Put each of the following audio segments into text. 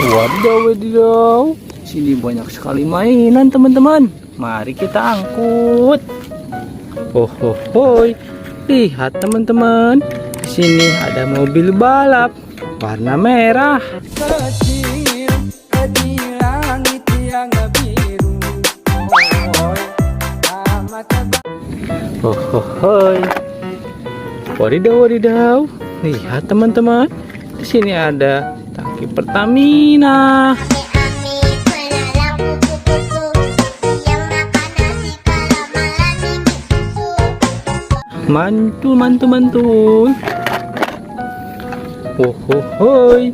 Wadidaw, wadidaw. Sini banyak sekali mainan, teman-teman. Mari kita angkut. Oh, oh, hoi. Lihat, teman-teman. Di sini ada mobil balap warna merah. Kecil di langit yang biru. Oh, oh, hoi. Wadidaw, wadidaw. Lihat, teman-teman. Di sini ada tangki Pertamina. Mantul, mantul, mantul. Oh, oh, hoi.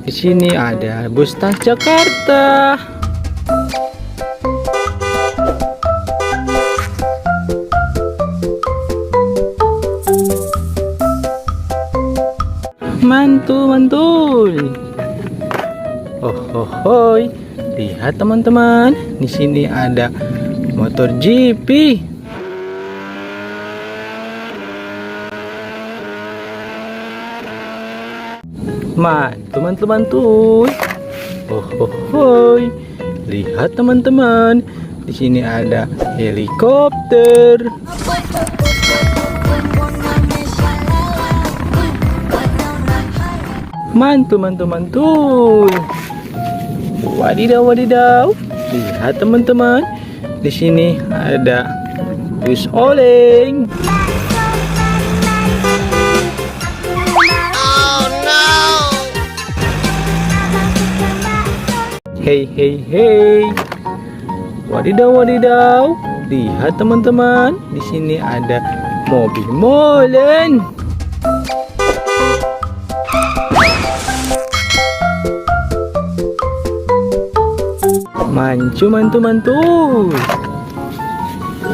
Di sini ada bus Transjakarta. Mantul, mantul. Oh, oh, hoi. Lihat, teman-teman. Di sini ada motor GP. Mantul, mantul, mantul. Oh, oh, hoi. Lihat, teman-teman. Di sini ada helikopter. Mantul, mantul, mantul. Wadidaw, wadidaw. Lihat, teman-teman. Di sini ada bus oleng. Hey, hey, hey. Wadidaw, wadidaw. Lihat, teman-teman. Di sini ada mobil molen. Mancu, mantu, mantul.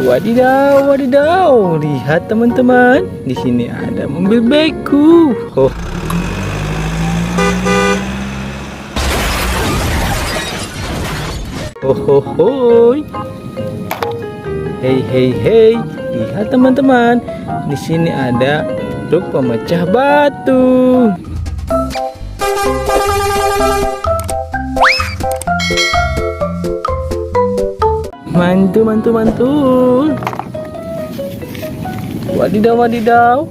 Wadidaw, wadidaw. Lihat, teman-teman. Di sini ada mobil beku. Oh. Oh, oh, hoi. Hey, hey, hey. Lihat, teman-teman. Di sini ada truk pemecah batu. Mantul, mantul, mantul. Wadidaw, wadidaw.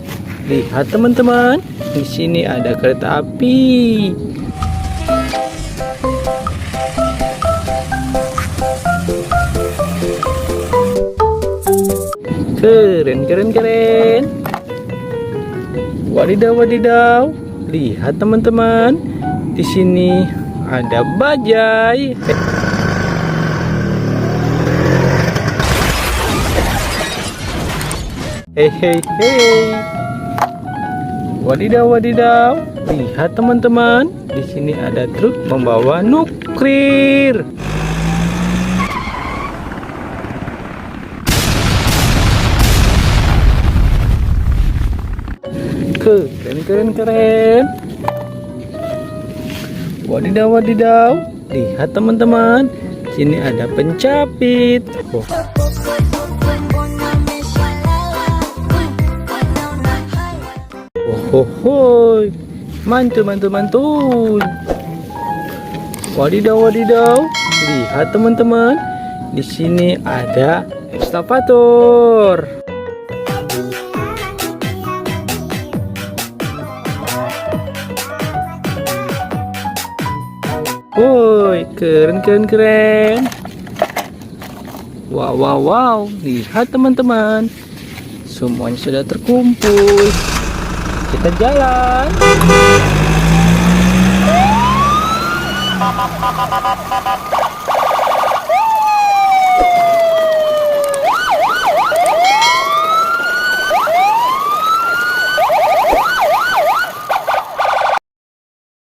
Lihat, teman-teman. Di sini ada kereta api. Keren, keren, keren. Wadidaw, wadidaw. Lihat, teman-teman. Di sini ada bajai. Hei, hei, hei. Wadidaw, wadidaw. Lihat, teman-teman. Di sini ada truk membawa nuklir. Keren, keren, keren. Wadidaw, wadidaw. Lihat, teman-teman. Sini ada pencapit. Oh. Oh, hoi. Mantul, mantul, mantul. Wadidaw, wadidaw. Lihat, teman-teman. Di sini ada ekskavator. Woi, keren, keren, keren. Wow, wow, wow. Lihat, teman-teman. Semuanya sudah terkumpul. Kita jalan.